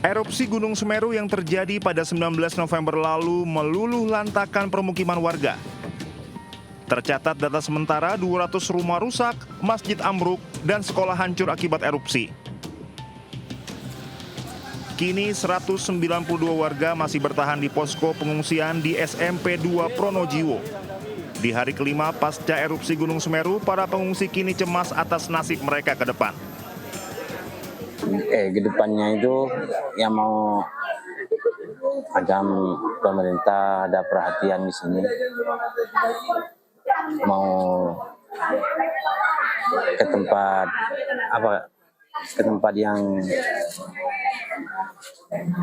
Erupsi Gunung Semeru yang terjadi pada 19 November lalu meluluh lantakan permukiman warga. Tercatat data sementara 200 rumah rusak, masjid ambruk, dan sekolah hancur akibat erupsi. Kini 192 warga masih bertahan di posko pengungsian di SMP 2 Pronojiwo. Di hari kelima pasca erupsi Gunung Semeru, para pengungsi kini cemas atas nasib mereka ke depan. Ke depannya itu yang mau macam pemerintah ada perhatian di sini, mau ke tempat yang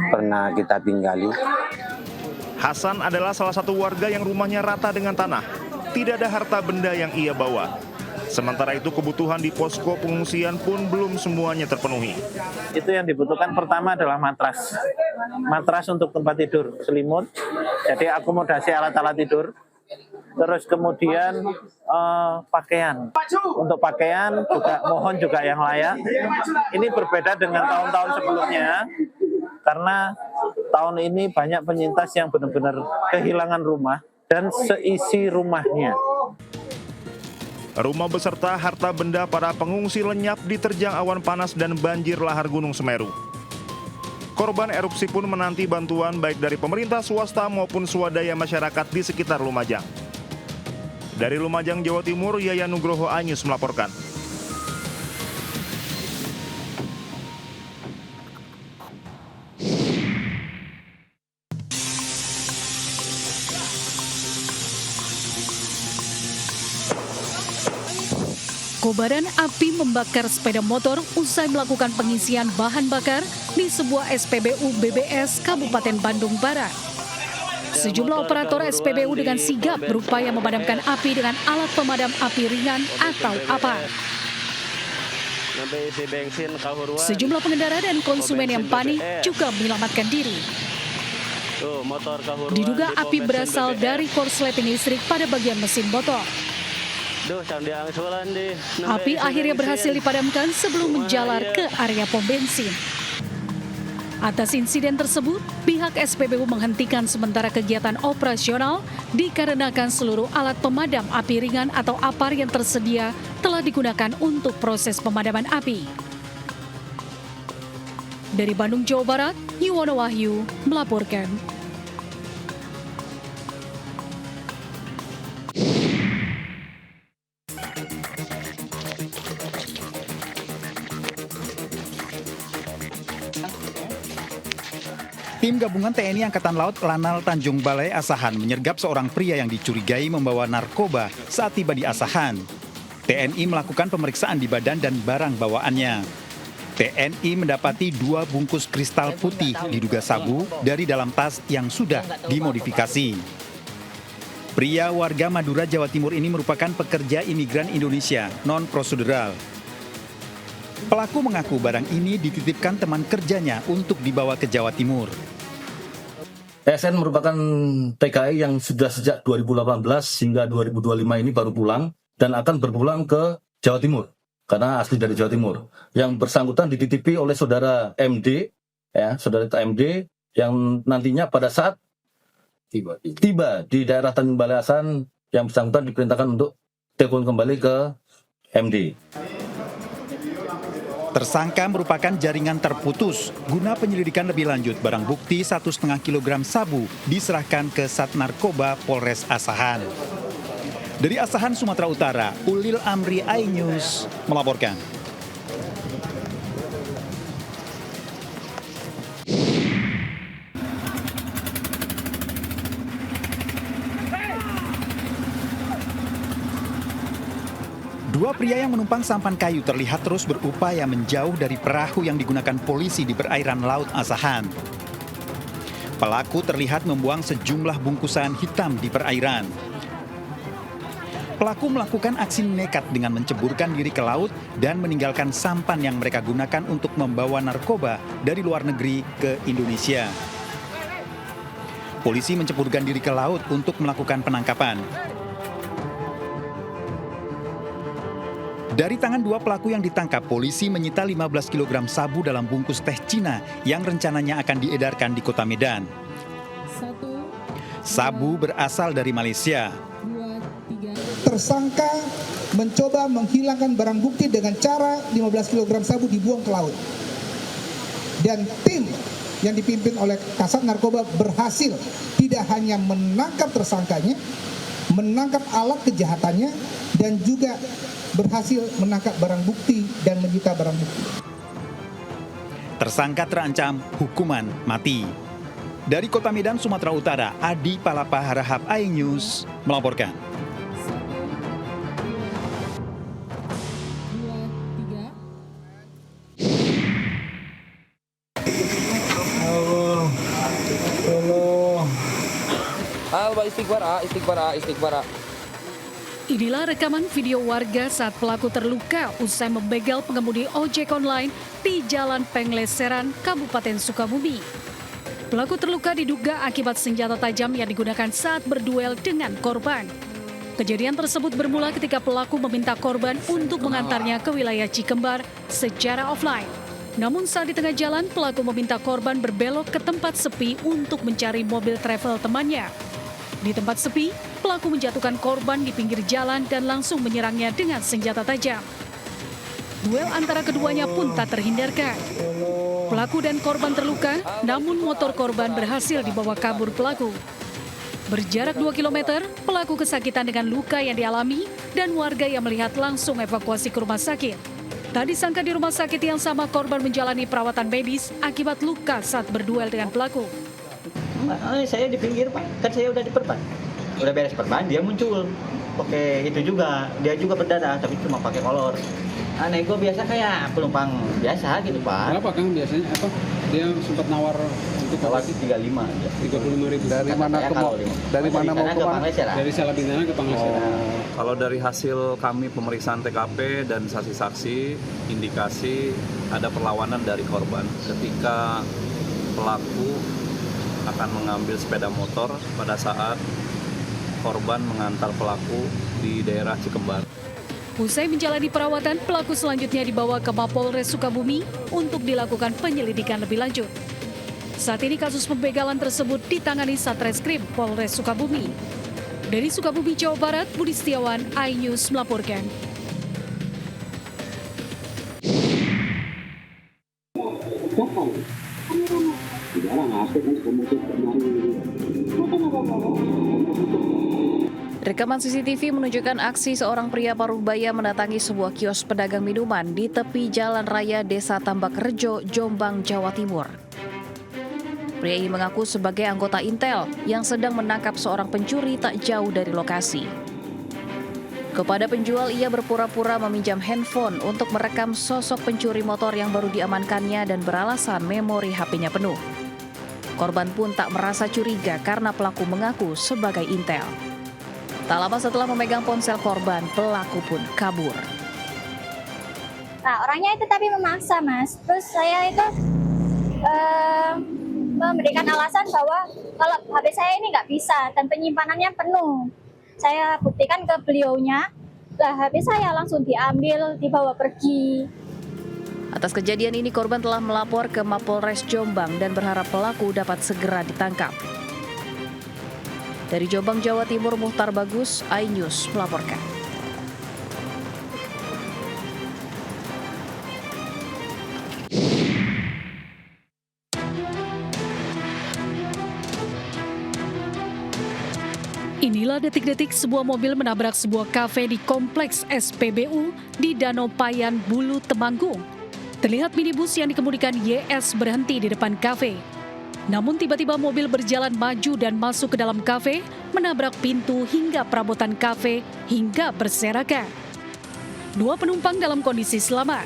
pernah kita tinggali. Hasan adalah salah satu warga yang rumahnya rata dengan tanah. Tidak ada harta benda yang ia bawa. Sementara itu kebutuhan di posko pengungsian pun belum semuanya terpenuhi. Itu yang dibutuhkan pertama adalah matras. Matras untuk tempat tidur, selimut, jadi akomodasi alat-alat tidur. Terus kemudian pakaian. Untuk pakaian juga mohon juga yang layak. Ini berbeda dengan tahun-tahun sebelumnya. Karena tahun ini banyak penyintas yang benar-benar kehilangan rumah dan seisi rumahnya. Rumah beserta harta benda para pengungsi lenyap diterjang awan panas dan banjir lahar Gunung Semeru. Korban erupsi pun menanti bantuan baik dari pemerintah swasta maupun swadaya masyarakat di sekitar Lumajang. Dari Lumajang, Jawa Timur, Yayan Nugroho Anyus melaporkan. Kobaran api membakar sepeda motor usai melakukan pengisian bahan bakar di sebuah SPBU BBS Kabupaten Bandung Barat. Sejumlah operator SPBU dengan sigap berupaya memadamkan api dengan alat pemadam api ringan atau APA. Sejumlah pengendara dan konsumen yang panik juga menyelamatkan diri. Diduga api berasal dari korsleting listrik pada bagian mesin motor. Api akhirnya berhasil dipadamkan sebelum menjalar ke area pom bensin. Atas insiden tersebut, pihak SPBU menghentikan sementara kegiatan operasional dikarenakan seluruh alat pemadam api ringan atau APAR yang tersedia telah digunakan untuk proses pemadaman api. Dari Bandung, Jawa Barat, Yuwono Wahyu melaporkan. Tim gabungan TNI Angkatan Laut Lanal Tanjung Balai Asahan menyergap seorang pria yang dicurigai membawa narkoba saat tiba di Asahan. TNI melakukan pemeriksaan di badan dan barang bawaannya. TNI mendapati 2 bungkus kristal putih diduga sabu dari dalam tas yang sudah dimodifikasi. Pria warga Madura, Jawa Timur ini merupakan pekerja imigran Indonesia non-prosedural. Pelaku mengaku barang ini dititipkan teman kerjanya untuk dibawa ke Jawa Timur. SN merupakan TKI yang sudah sejak 2018 hingga 2025 ini baru pulang dan akan berpulang ke Jawa Timur karena asli dari Jawa Timur. Yang bersangkutan dititipi oleh saudara MD, saudara MD yang nantinya pada saat tiba di daerah Tanjung Balai Asahan yang bersangkutan diperintahkan untuk telepon kembali ke MD. Tersangka merupakan jaringan terputus. Guna penyelidikan lebih lanjut, barang bukti 1,5 kg sabu diserahkan ke Sat Narkoba Polres Asahan. Dari Asahan, Sumatera Utara, Ulil Amri iNews melaporkan. Dua pria yang menumpang sampan kayu terlihat terus berupaya menjauh dari perahu yang digunakan polisi di perairan Laut Asahan. Pelaku terlihat membuang sejumlah bungkusan hitam di perairan. Pelaku melakukan aksi nekat dengan menceburkan diri ke laut dan meninggalkan sampan yang mereka gunakan untuk membawa narkoba dari luar negeri ke Indonesia. Polisi menceburkan diri ke laut untuk melakukan penangkapan. Dari tangan dua pelaku yang ditangkap, polisi menyita 15 kg sabu dalam bungkus teh Cina yang rencananya akan diedarkan di kota Medan. Sabu berasal dari Malaysia. Tersangka mencoba menghilangkan barang bukti dengan cara 15 kg sabu dibuang ke laut. Dan tim yang dipimpin oleh Kasat Narkoba berhasil tidak hanya menangkap tersangkanya, menangkap alat kejahatannya, dan juga berhasil menangkap barang bukti dan menyita barang bukti. Tersangka terancam hukuman mati. Dari Kota Medan, Sumatera Utara, Adi Palapa Harahap, iNews melaporkan. Istighfar. Inilah rekaman video warga saat pelaku terluka usai membegal pengemudi ojek online di Jalan Pengleseran, Kabupaten Sukabumi. Pelaku terluka diduga akibat senjata tajam yang digunakan saat berduel dengan korban. Kejadian tersebut bermula ketika pelaku meminta korban untuk mengantarnya ke wilayah Cikembar secara offline. Namun saat di tengah jalan, pelaku meminta korban berbelok ke tempat sepi untuk mencari mobil travel temannya. Di tempat sepi, pelaku menjatuhkan korban di pinggir jalan dan langsung menyerangnya dengan senjata tajam. Duel antara keduanya pun tak terhindarkan. Pelaku dan korban terluka, namun motor korban berhasil dibawa kabur pelaku. Berjarak 2 km, pelaku kesakitan dengan luka yang dialami dan warga yang melihat langsung evakuasi ke rumah sakit. Tak disangka di rumah sakit yang sama korban menjalani perawatan medis akibat luka saat berduel dengan pelaku. Saya di pinggir Pak, kan saya udah diperban. Udah beres perban, dia muncul. Oke, itu juga, dia juga berdarah, tapi cuma pakai kolor. Nego biasa kayak penumpang biasa gitu Pak. Berapa Kang biasanya? Apa? Dia sempat nawar untuk nawar 35 aja. 35.000. Dari mana ke mau? Dari mana mau ke mana? Dari Salabinana ke Panglesera. Kalau dari hasil kami pemeriksaan TKP dan saksi-saksi, indikasi ada perlawanan dari korban ketika pelaku akan mengambil sepeda motor pada saat korban mengantar pelaku di daerah Cikembar. Usai menjalani perawatan, pelaku selanjutnya dibawa ke Mapolres Sukabumi untuk dilakukan penyelidikan lebih lanjut. Saat ini kasus pembegalan tersebut ditangani Satreskrim Polres Sukabumi. Dari Sukabumi, Jawa Barat, Budi Setiawan, iNews melaporkan. Rekaman CCTV menunjukkan aksi seorang pria Parubaya mendatangi sebuah kios pedagang minuman di tepi Jalan Raya Desa Tambak Rejo, Jombang, Jawa Timur. Pria ini mengaku sebagai anggota Intel yang sedang menangkap seorang pencuri tak jauh dari lokasi. Kepada penjual, ia berpura-pura meminjam handphone untuk merekam sosok pencuri motor yang baru diamankannya dan beralasan memori HP-nya penuh. Korban pun tak merasa curiga karena pelaku mengaku sebagai Intel. Tak lama setelah memegang ponsel korban, pelaku pun kabur. Nah, orangnya itu tapi memaksa, Mas. Terus saya itu memberikan alasan bahwa kalau HP saya ini nggak bisa dan penyimpanannya penuh. Saya buktikan ke beliaunya, lah HP saya langsung diambil, dibawa pergi. Atas kejadian ini, korban telah melapor ke Mapolres Jombang dan berharap pelaku dapat segera ditangkap. Dari Jombang, Jawa Timur, Muhtar Bagus, iNews melaporkan. Inilah detik-detik sebuah mobil menabrak sebuah kafe di kompleks SPBU di Danau Payan, Bulu, Temanggung. Terlihat minibus yang dikemudikan YS berhenti di depan kafe. Namun tiba-tiba mobil berjalan maju dan masuk ke dalam kafe, menabrak pintu hingga perabotan kafe hingga berserakan. 2 penumpang dalam kondisi selamat.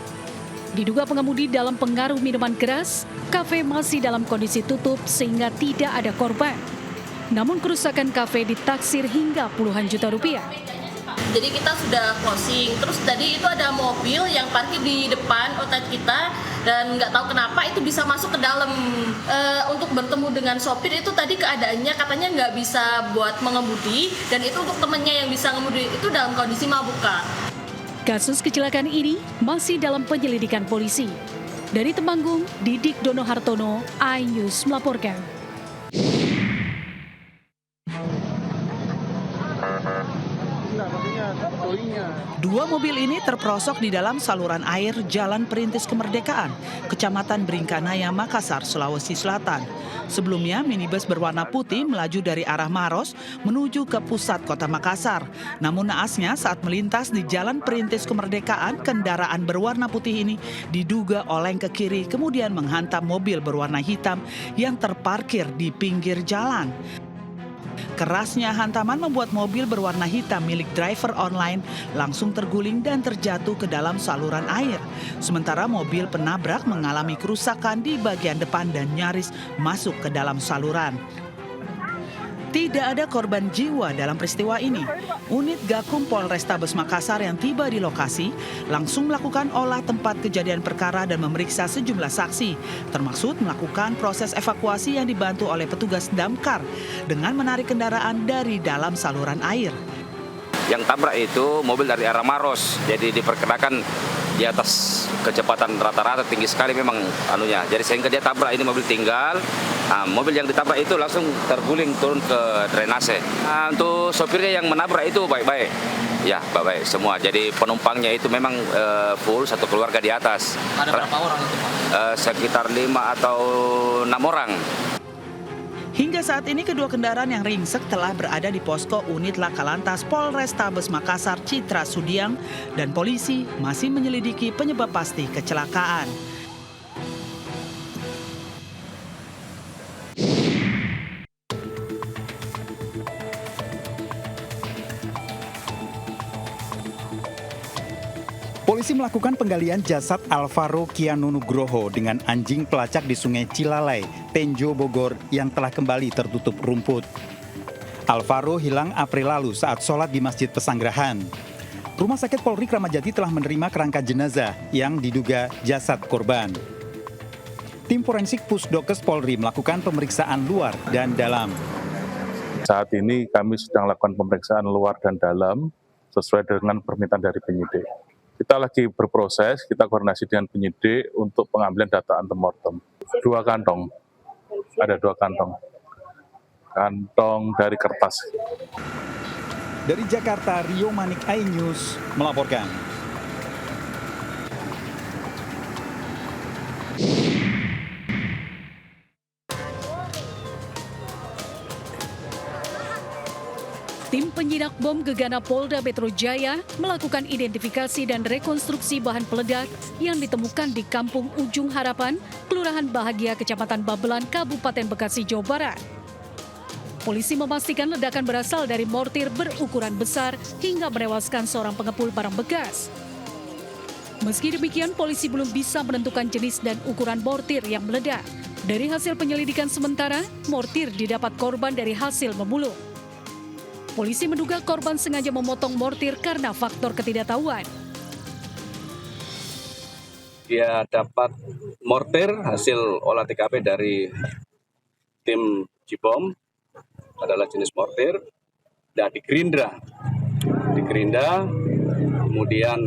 Diduga pengemudi dalam pengaruh minuman keras, kafe masih dalam kondisi tutup sehingga tidak ada korban. Namun kerusakan kafe ditaksir hingga puluhan juta rupiah. Jadi kita sudah closing, terus tadi itu ada mobil yang parkir di depan outlet kita dan nggak tahu kenapa itu bisa masuk ke dalam. Untuk bertemu dengan sopir itu tadi keadaannya katanya nggak bisa buat mengemudi dan itu untuk temennya yang bisa mengemudi itu dalam kondisi mabuk, Kak. Kasus kecelakaan ini masih dalam penyelidikan polisi. Dari Temanggung, Didik Dono Hartono, iNews melaporkan. Dua mobil ini terperosok di dalam saluran air Jalan Perintis Kemerdekaan, Kecamatan Bringkanaya, Makassar, Sulawesi Selatan. Sebelumnya, minibus berwarna putih melaju dari arah Maros menuju ke pusat kota Makassar. Namun naasnya saat melintas di Jalan Perintis Kemerdekaan, kendaraan berwarna putih ini diduga oleng ke kiri kemudian menghantam mobil berwarna hitam yang terparkir di pinggir jalan. Kerasnya hantaman membuat mobil berwarna hitam milik driver online langsung terguling dan terjatuh ke dalam saluran air. Sementara mobil penabrak mengalami kerusakan di bagian depan dan nyaris masuk ke dalam saluran. Tidak ada korban jiwa dalam peristiwa ini. Unit Gakum Polrestabes Makassar yang tiba di lokasi langsung melakukan olah tempat kejadian perkara dan memeriksa sejumlah saksi, termasuk melakukan proses evakuasi yang dibantu oleh petugas damkar dengan menarik kendaraan dari dalam saluran air. Yang tabrak itu mobil dari arah Maros, jadi diperkirakan di atas kecepatan rata-rata tinggi sekali memang anunya. Jadi sehingga dia tabrak ini mobil tinggal. Nah, mobil yang ditabrak itu langsung terguling turun ke drainase. Nah, untuk sopirnya yang menabrak itu baik-baik. Ya, baik-baik semua. Jadi penumpangnya itu memang full satu keluarga di atas. Ada berapa orang itu, Pak? Sekitar 5 atau 6 orang. Hingga saat ini kedua kendaraan yang ringsek telah berada di posko unit Laka Lantas Polrestabes Makassar Citra Sudiang dan polisi masih menyelidiki penyebab pasti kecelakaan. Polisi melakukan penggalian jasad Alvaro Kianu Nugroho dengan anjing pelacak di Sungai Cilalai, Tenjo, Bogor yang telah kembali tertutup rumput. Alvaro hilang April lalu saat sholat di Masjid Pesanggerahan. Rumah Sakit Polri Kramat Jati telah menerima kerangka jenazah yang diduga jasad korban. Tim forensik Pusdokes Polri melakukan pemeriksaan luar dan dalam. Saat ini kami sedang lakukan pemeriksaan luar dan dalam sesuai dengan permintaan dari penyidik. Kita lagi berproses, kita koordinasi dengan penyidik untuk pengambilan data antemortem. 2 kantong, ada 2 kantong. Kantong dari kertas. Dari Jakarta, Rio Manik, iNews melaporkan. Tim penjinak bom Gegana Polda Metro Jaya melakukan identifikasi dan rekonstruksi bahan peledak yang ditemukan di Kampung Ujung Harapan, Kelurahan Bahagia, Kecamatan Babelan, Kabupaten Bekasi, Jawa Barat. Polisi memastikan ledakan berasal dari mortir berukuran besar hingga menewaskan seorang pengepul barang bekas. Meski demikian, polisi belum bisa menentukan jenis dan ukuran mortir yang meledak. Dari hasil penyelidikan sementara, mortir didapat korban dari hasil memulung. Polisi menduga korban sengaja memotong mortir karena faktor ketidaktahuan. Dia dapat mortir hasil olah TKP dari tim Cibom, adalah jenis mortir, dan digerinda, kemudian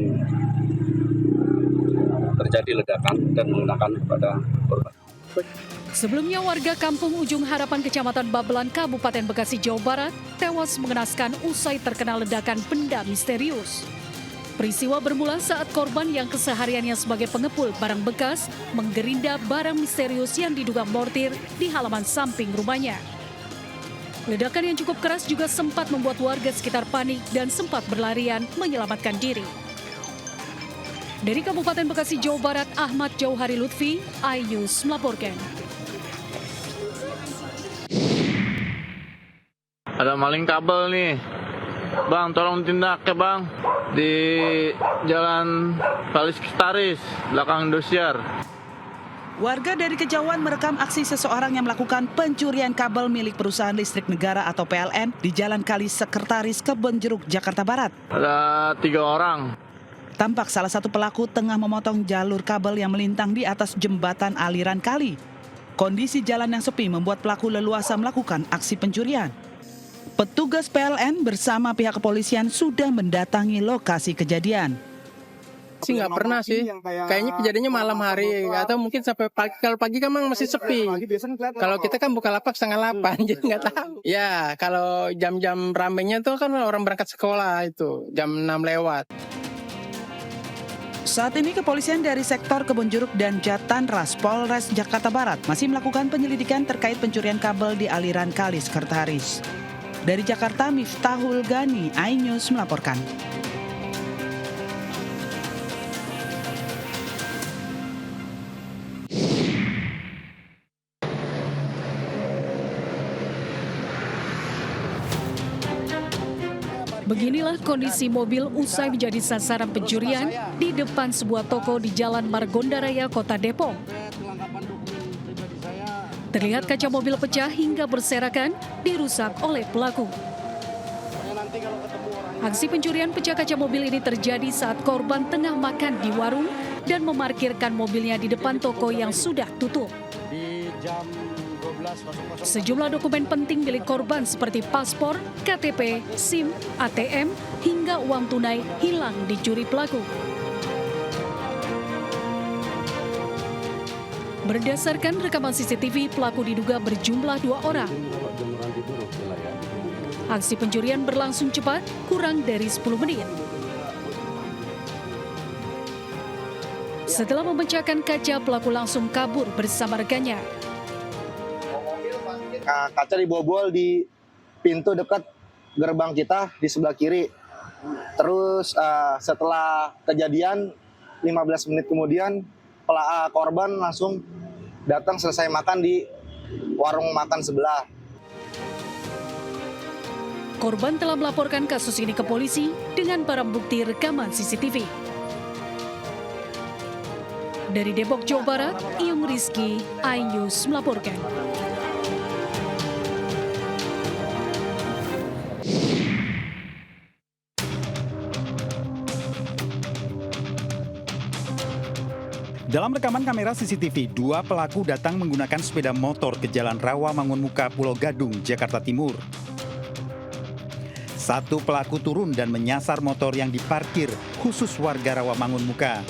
terjadi ledakan dan mengenakan kepada korban. Sebelumnya warga Kampung Ujung Harapan Kecamatan Babelan, Kabupaten Bekasi, Jawa Barat tewas mengenaskan usai terkena ledakan benda misterius. Peristiwa bermula saat korban yang kesehariannya sebagai pengepul barang bekas menggerinda barang misterius yang diduga mortir di halaman samping rumahnya. Ledakan yang cukup keras juga sempat membuat warga sekitar panik dan sempat berlarian menyelamatkan diri. Dari Kabupaten Bekasi, Jawa Barat, Ahmad Jauhari Lutfi, iNews melaporkan. Ada maling kabel nih. Bang, tolong tindak ya bang. Di Jalan Kalis Kestaris, belakang Indosiar. Warga dari Kejauhan merekam aksi seseorang yang melakukan pencurian kabel milik perusahaan listrik negara atau PLN di Jalan Kalis Sekretaris, Kebonjeruk, Jakarta Barat. Ada 3 orang. Tampak salah satu pelaku tengah memotong jalur kabel yang melintang di atas jembatan aliran kali. Kondisi jalan yang sepi membuat pelaku leluasa melakukan aksi pencurian. Petugas PLN bersama pihak kepolisian sudah mendatangi lokasi kejadian. Sih nggak pernah sih. Kayaknya kejadiannya malam hari atau mungkin sampai pagi. Kalau pagi kan memang masih sepi. Kalau kita kan buka lapak 7:30, jadi nggak tahu. Ya kalau jam-jam ramenya tuh kan orang berangkat sekolah itu jam 6 lewat. Saat ini kepolisian dari sektor Kebonjeruk dan Jatanras Polres Jakarta Barat masih melakukan penyelidikan terkait pencurian kabel di aliran kali Sekretaris. Dari Jakarta, Miftahul Gani, iNews melaporkan. Beginilah kondisi mobil usai menjadi sasaran pencurian di depan sebuah toko di Jalan Margonda Raya, Kota Depok. Terlihat kaca mobil pecah hingga berserakan dirusak oleh pelaku. Aksi pencurian pecah kaca mobil ini terjadi saat korban tengah makan di warung dan memarkirkan mobilnya di depan toko yang sudah tutup. Sejumlah dokumen penting milik korban seperti paspor, KTP, SIM, ATM, hingga uang tunai hilang dicuri pelaku. Berdasarkan rekaman CCTV, pelaku diduga berjumlah 2 orang. Aksi pencurian berlangsung cepat, kurang dari 10 menit. Setelah memecahkan kaca, pelaku langsung kabur bersama rekannya. Kaca dibobol di pintu dekat gerbang kita di sebelah kiri. Terus setelah kejadian 15 menit kemudian korban langsung datang selesai makan di warung makan sebelah. Korban telah melaporkan kasus ini ke polisi dengan barang bukti rekaman CCTV. Dari Depok, Jawa Barat, Iyung Rizky, iNews melaporkan. Dalam rekaman kamera CCTV, 2 pelaku datang menggunakan sepeda motor ke Jalan Rawa Mangunmuka, Pulau Gadung, Jakarta Timur. 1 pelaku turun dan menyasar motor yang diparkir khusus warga Rawa Mangunmuka.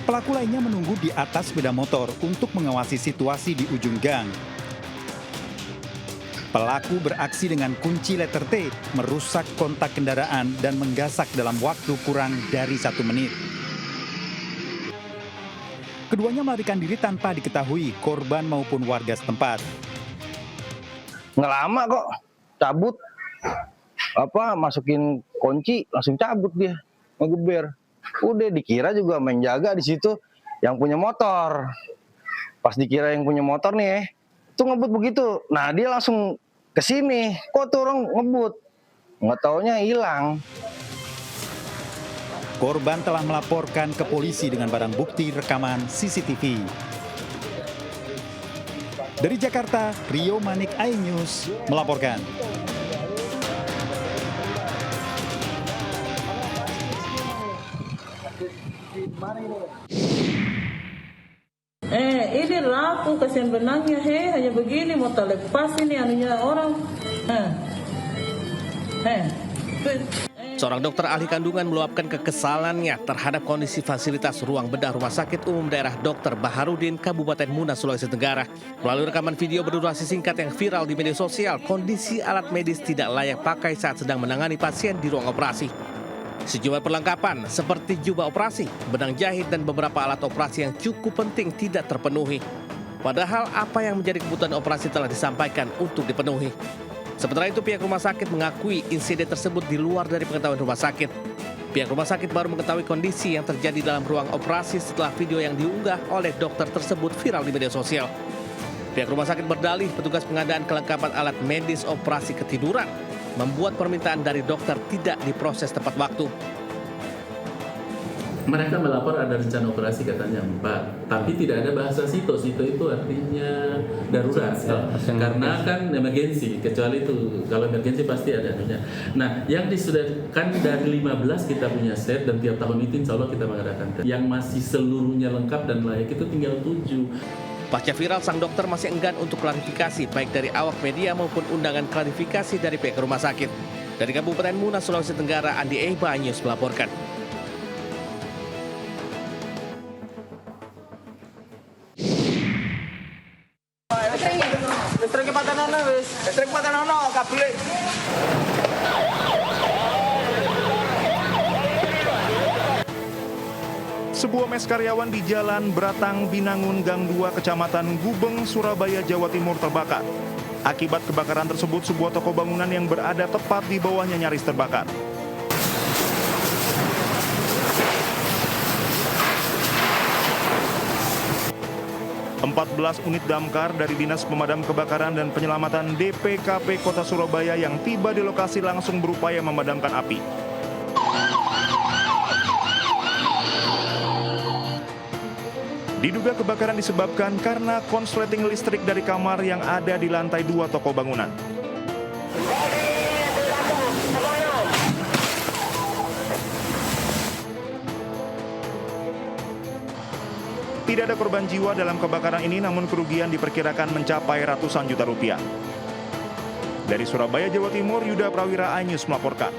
Pelaku lainnya menunggu di atas sepeda motor untuk mengawasi situasi di ujung gang. Pelaku beraksi dengan kunci letter T, merusak kontak kendaraan dan menggasak dalam waktu kurang dari 1 menit. Keduanya melarikan diri tanpa diketahui korban maupun warga setempat. Nggak lama kok, cabut. Masukin kunci, langsung cabut dia, ngegeber. Udah dikira juga menjaga di situ yang punya motor. Pas dikira yang punya motor nih, itu ngebut begitu. Nah dia langsung kesini, kok tuh orang ngebut. Nggak taunya hilang. Korban telah melaporkan ke polisi dengan barang bukti rekaman CCTV. Dari Jakarta, Rio Manik, iNews melaporkan. Ini laku kasihan benangnya, hanya begini mau lepas ini anunya orang. Seorang dokter ahli kandungan meluapkan kekesalannya terhadap kondisi fasilitas ruang bedah Rumah Sakit Umum Daerah Dr. Baharudin, Kabupaten Muna, Sulawesi Tenggara. Melalui rekaman video berdurasi singkat yang viral di media sosial, kondisi alat medis tidak layak pakai saat sedang menangani pasien di ruang operasi. Sejumlah perlengkapan seperti jubah operasi, benang jahit, dan beberapa alat operasi yang cukup penting tidak terpenuhi. Padahal apa yang menjadi kebutuhan operasi telah disampaikan untuk dipenuhi. Sementara itu pihak rumah sakit mengakui insiden tersebut di luar dari pengetahuan rumah sakit. Pihak rumah sakit baru mengetahui kondisi yang terjadi dalam ruang operasi setelah video yang diunggah oleh dokter tersebut viral di media sosial. Pihak rumah sakit berdalih petugas pengadaan kelengkapan alat medis operasi ketiduran membuat permintaan dari dokter tidak diproses tepat waktu. Mereka melapor ada rencana operasi katanya 4, tapi tidak ada bahasa sito. Sito itu artinya darurat, karena kan emergensi. Kecuali itu kalau emergensi pasti ada anunya. Nah, yang disudahkan dari 15 kita punya set dan tiap tahun itu insya Allah kita mengadakan. Yang masih seluruhnya lengkap dan layak itu tinggal 7. Pasca viral, sang dokter masih enggan untuk klarifikasi baik dari awak media maupun undangan klarifikasi dari pihak rumah sakit. Dari Kabupaten Muna, Sulawesi Tenggara, Andi Eba, iNews melaporkan. Sebuah mes karyawan di Jalan Beratang Binangun Gang 2 Kecamatan Gubeng, Surabaya, Jawa Timur terbakar. Akibat kebakaran tersebut, sebuah toko bangunan yang berada tepat di bawahnya nyaris terbakar. Empat 14 unit damkar dari Dinas Pemadam Kebakaran dan Penyelamatan DPKP Kota Surabaya yang tiba di lokasi langsung berupaya memadamkan api. Diduga kebakaran disebabkan karena konsleting listrik dari kamar yang ada di lantai 2 toko bangunan. Tidak ada korban jiwa dalam kebakaran ini, namun kerugian diperkirakan mencapai ratusan juta rupiah. Dari Surabaya, Jawa Timur, Yuda Prawira, iNews melaporkan.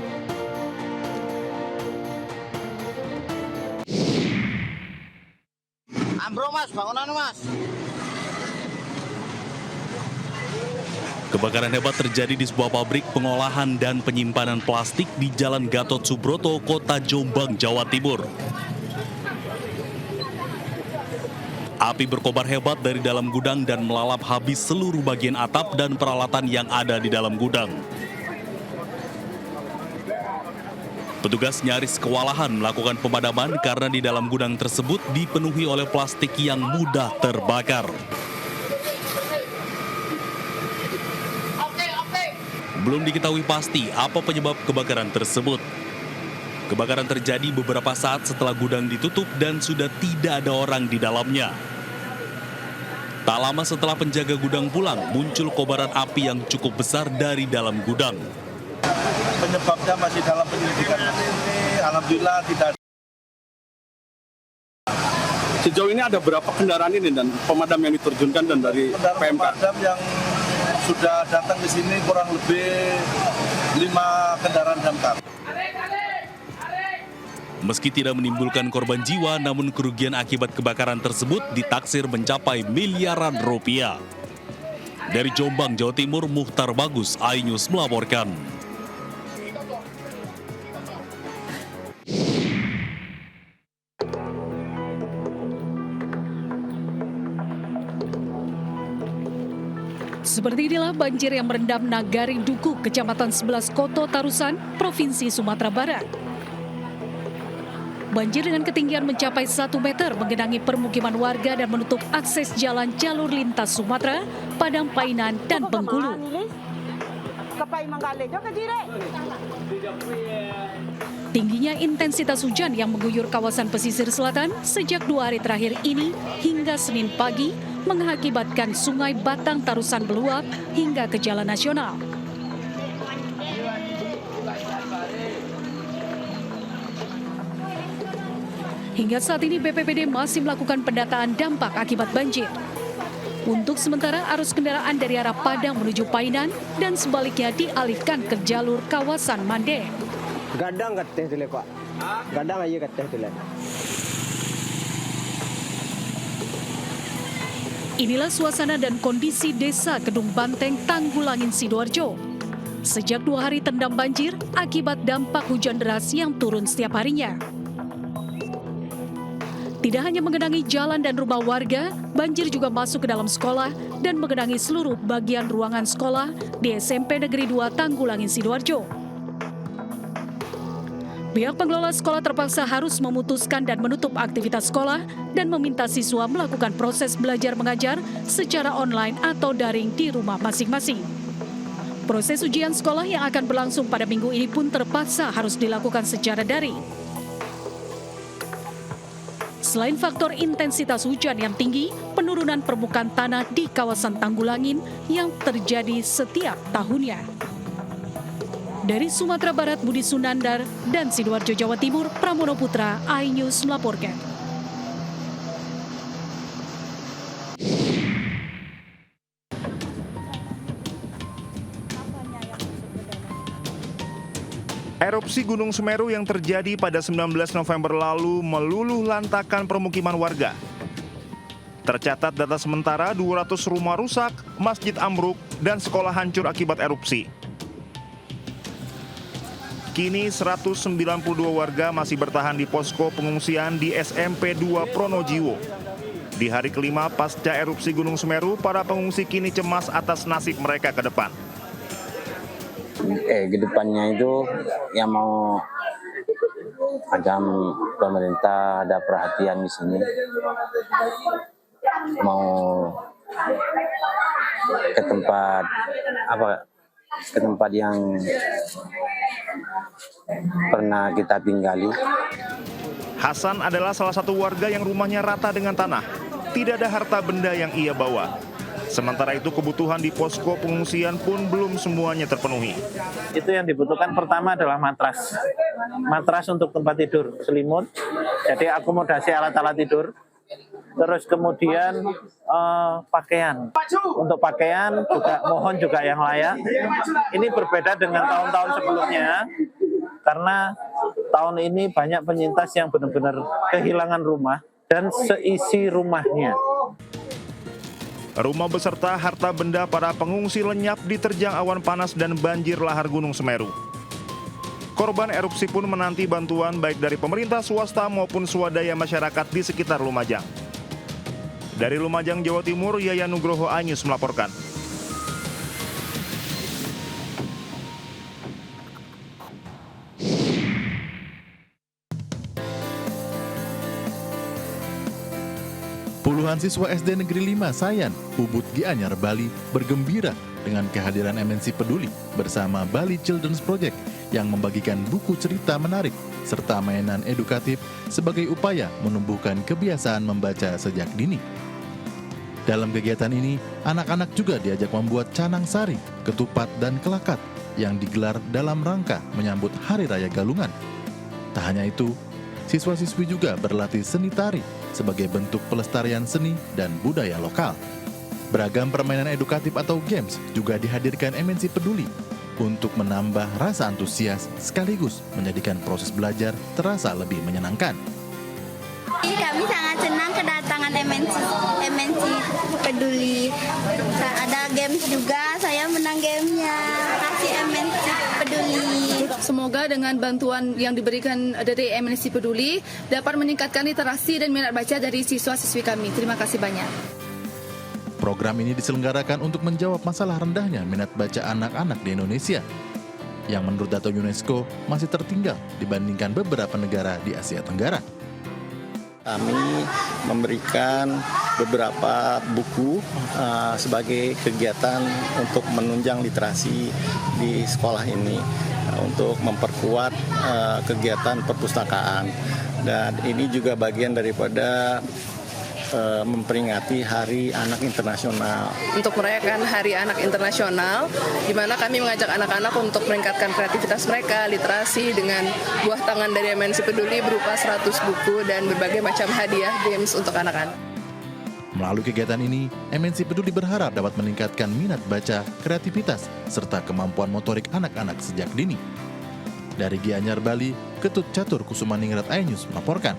Ambruk mas, bangunan mas. Kebakaran hebat terjadi di sebuah pabrik pengolahan dan penyimpanan plastik di Jalan Gatot Subroto, Kota Jombang, Jawa Timur. Api berkobar hebat dari dalam gudang dan melalap habis seluruh bagian atap dan peralatan yang ada di dalam gudang. Petugas nyaris kewalahan melakukan pemadaman karena di dalam gudang tersebut dipenuhi oleh plastik yang mudah terbakar. Belum diketahui pasti apa penyebab kebakaran tersebut. Kebakaran terjadi beberapa saat setelah gudang ditutup dan sudah tidak ada orang di dalamnya. Tak lama setelah penjaga gudang pulang, muncul kobaran api yang cukup besar dari dalam gudang. Penyebabnya masih dalam penyelidikan. Alhamdulillah tidak. Sejauh ini ada berapa kendaraan ini dan pemadam yang diterjunkan dan dari PMK? Pemadam yang sudah datang ke sini kurang lebih 5 kendaraan damkar. Meski tidak menimbulkan korban jiwa, namun kerugian akibat kebakaran tersebut ditaksir mencapai miliaran rupiah. Dari Jombang, Jawa Timur, Muhtar Bagus, iNews melaporkan. Seperti inilah banjir yang merendam Nagari Duku, Kecamatan 11 Koto Tarusan, Provinsi Sumatera Barat. Banjir dengan ketinggian mencapai 1 meter menggenangi permukiman warga dan menutup akses jalan jalur lintas Sumatera, Padang Painan, dan Bengkulu. Tingginya intensitas hujan yang mengguyur kawasan pesisir selatan sejak 2 hari terakhir ini hingga Senin pagi mengakibatkan Sungai Batang Tarusan meluap hingga ke Jalan Nasional. Hingga saat ini BPBD masih melakukan pendataan dampak akibat banjir. Untuk sementara arus kendaraan dari arah Padang menuju Painan dan sebaliknya dialihkan ke jalur kawasan Mande. Gadang kateh dulu Pak. Gadang aja kateh dulu. Inilah suasana dan kondisi desa Kedung Banteng, Tanggulangin, Sidoarjo. Sejak 2 hari terendam banjir akibat dampak hujan deras yang turun setiap harinya. Tidak hanya menggenangi jalan dan rumah warga, banjir juga masuk ke dalam sekolah dan menggenangi seluruh bagian ruangan sekolah di SMP Negeri 2 Tanggulangin, Sidoarjo. Pihak pengelola sekolah terpaksa harus memutuskan dan menutup aktivitas sekolah dan meminta siswa melakukan proses belajar mengajar secara online atau daring di rumah masing-masing. Proses ujian sekolah yang akan berlangsung pada minggu ini pun terpaksa harus dilakukan secara daring. Selain faktor intensitas hujan yang tinggi, penurunan permukaan tanah di kawasan Tanggulangin yang terjadi setiap tahunnya. Dari Sumatera Barat, Budi Sunandar, dan Sidoarjo, Jawa Timur, Pramono Putra, iNews melaporkan. Erupsi Gunung Semeru yang terjadi pada 19 November lalu meluluh lantakan permukiman warga. Tercatat data sementara 200 rumah rusak, masjid ambruk, dan sekolah hancur akibat erupsi. Kini 192 warga masih bertahan di posko pengungsian di SMP 2 Pronojiwo. Di hari kelima pasca erupsi Gunung Semeru, para pengungsi kini cemas atas nasib mereka ke depan. Ke depannya itu yang mau macam pemerintah ada perhatian di sini, mau ke tempat yang pernah kita tinggali. Hasan adalah salah satu warga yang rumahnya rata dengan tanah. Tidak ada harta benda yang ia bawa. Sementara itu kebutuhan di posko pengungsian pun belum semuanya terpenuhi. Itu yang dibutuhkan pertama adalah matras. Matras untuk tempat tidur, selimut, jadi akomodasi alat-alat tidur. Terus kemudian pakaian. Untuk pakaian juga mohon juga yang layak. Ini berbeda dengan tahun-tahun sebelumnya. Karena tahun ini banyak penyintas yang benar-benar kehilangan rumah dan seisi rumahnya. Rumah beserta harta benda para pengungsi lenyap diterjang awan panas dan banjir lahar Gunung Semeru. Korban erupsi pun menanti bantuan baik dari pemerintah swasta maupun swadaya masyarakat di sekitar Lumajang. Dari Lumajang, Jawa Timur, Yayan Nugroho, iNews melaporkan. Puluhan siswa SD Negeri 5 Sayan, Ubud Gianyar, Bali bergembira dengan kehadiran MNC Peduli bersama Bali Children's Project yang membagikan buku cerita menarik serta mainan edukatif sebagai upaya menumbuhkan kebiasaan membaca sejak dini. Dalam kegiatan ini, anak-anak juga diajak membuat canang sari, ketupat, dan kelakat yang digelar dalam rangka menyambut Hari Raya Galungan. Tak hanya itu, siswa-siswi juga berlatih seni tari sebagai bentuk pelestarian seni dan budaya lokal. Beragam permainan edukatif atau games juga dihadirkan MNC Peduli untuk menambah rasa antusias sekaligus menjadikan proses belajar terasa lebih menyenangkan. Kami sangat senang kedatangan MNC Peduli. Ada games juga, saya menang gamenya. Kasih MNC Peduli. Semoga dengan bantuan yang diberikan dari MNC Peduli dapat meningkatkan literasi dan minat baca dari siswa-siswi kami. Terima kasih banyak. Program ini diselenggarakan untuk menjawab masalah rendahnya minat baca anak-anak di Indonesia, yang menurut data UNESCO masih tertinggal dibandingkan beberapa negara di Asia Tenggara. Kami memberikan beberapa buku sebagai kegiatan untuk menunjang literasi di sekolah ini, untuk memperkuat kegiatan perpustakaan. Dan ini juga bagian daripada memperingati Hari Anak Internasional. Untuk merayakan Hari Anak Internasional, di mana kami mengajak anak-anak untuk meningkatkan kreativitas mereka, literasi dengan buah tangan dari MNC Peduli berupa 100 buku dan berbagai macam hadiah games untuk anak-anak. Melalui kegiatan ini, MNC Peduli berharap dapat meningkatkan minat baca, kreativitas, serta kemampuan motorik anak-anak sejak dini. Dari Gianyar, Bali, Ketut Catur Kusumaningrat, iNews melaporkan.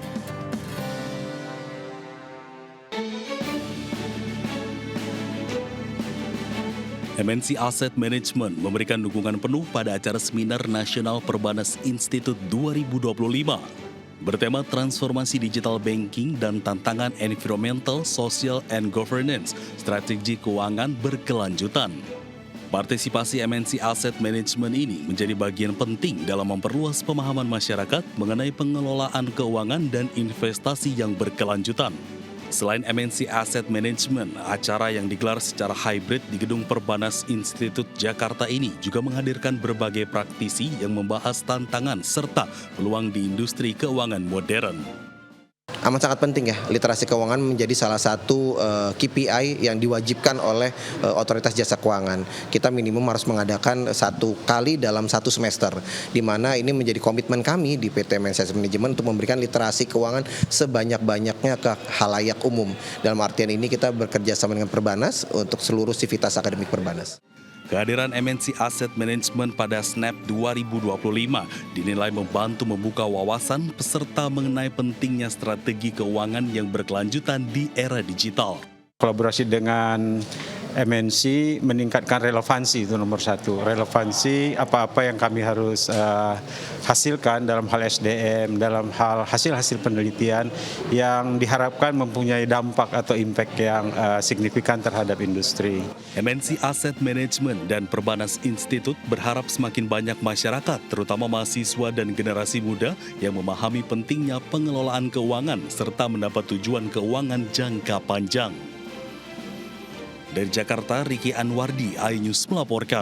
MNC Asset Management memberikan dukungan penuh pada acara Seminar Nasional Perbanas Institute 2025 bertema Transformasi Digital Banking dan Tantangan Environmental, Social, and Governance, Strategi Keuangan Berkelanjutan. Partisipasi MNC Asset Management ini menjadi bagian penting dalam memperluas pemahaman masyarakat mengenai pengelolaan keuangan dan investasi yang berkelanjutan. Selain MNC Asset Management, acara yang digelar secara hybrid di Gedung Perbanas Institute Jakarta ini juga menghadirkan berbagai praktisi yang membahas tantangan serta peluang di industri keuangan modern. Amat sangat penting ya, literasi keuangan menjadi salah satu KPI yang diwajibkan oleh otoritas jasa keuangan. Kita minimum harus mengadakan 1 kali dalam 1 semester, di mana ini menjadi komitmen kami di PT MNC Asset Management untuk memberikan literasi keuangan sebanyak-banyaknya ke khalayak umum. Dalam artian ini kita bekerja sama dengan Perbanas untuk seluruh sivitas akademik Perbanas. Kehadiran MNC Asset Management pada Snap 2025 dinilai membantu membuka wawasan peserta mengenai pentingnya strategi keuangan yang berkelanjutan di era digital. Kolaborasi dengan MNC meningkatkan relevansi, itu nomor satu. Relevansi apa-apa yang kami harus hasilkan dalam hal SDM, dalam hal hasil-hasil penelitian yang diharapkan mempunyai dampak atau impact yang signifikan terhadap industri. MNC Asset Management dan Perbanas Institute berharap semakin banyak masyarakat, terutama mahasiswa dan generasi muda yang memahami pentingnya pengelolaan keuangan serta mendapat tujuan keuangan jangka panjang. Dari Jakarta, Riki Anwardi, iNews melaporkan.